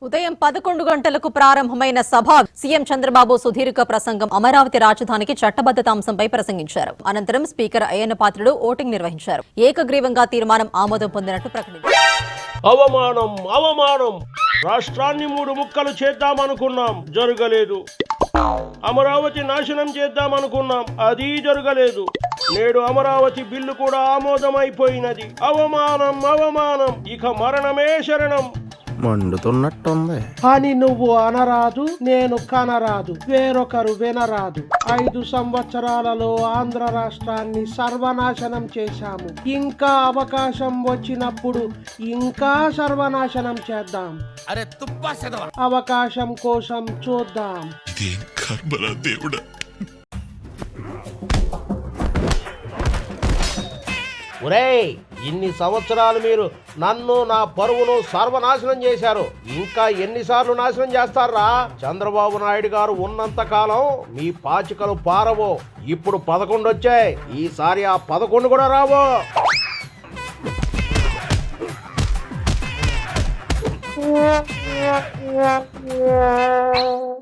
ఉదయం 11 గంటలకు ప్రారంభమైన సభ సీఎం చంద్రబాబు సుదీర్ఘ ప్రసంగం అమరావతి రాజధానికి చట్టబద్ధత అంశంపై ప్రసంగించారు. అనంతరం స్పీకర్ అయ్యన్న పాత్రుడు ఓటింగ్ నిర్వహించారు. ఏకగ్రీవంగా తీర్మానం ఆమోదం పొందినట్టు ప్రకటించారు. అవమానం అవమానం రాష్ట్రాన్ని 3 ముక్కలు చేద్దామనుకున్నాం, జరగలేదు. అమరావతి నాశనం చేద్దామనుకున్నాం, అది జరగలేదు. నేడు అమరావతి బిల్లు కూడా ఆమోదమైపోయినది. అవమానం అవమానం, ఇక మరణమే శరణం. మండుతున్నట్టుంది అని నువ్వు అనరాదు, నేను కనరాదు, వేరొకరు వినరాదు. 5 సంవత్సరాలలో ఆంధ్ర రాష్ట్రాన్ని సర్వనాశనం చేశాము. ఇంకా అవకాశం వచ్చినప్పుడు ఇంకా సర్వనాశనం చేద్దాం. అవకాశం కోసం చూద్దాం. ఒరేయ్, ఇన్ని సంవత్సరాలు మీరు నన్ను, నా పరువును సర్వనాశనం చేశారు. ఇంకా ఎన్నిసార్లు నాశనం చేస్తారా? చంద్రబాబు నాయుడు గారు ఉన్నంత కాలం మీ పాచికలు పారవో. ఇప్పుడు 11 వచ్చాయి, ఈసారి ఆ 11 కూడా రావో.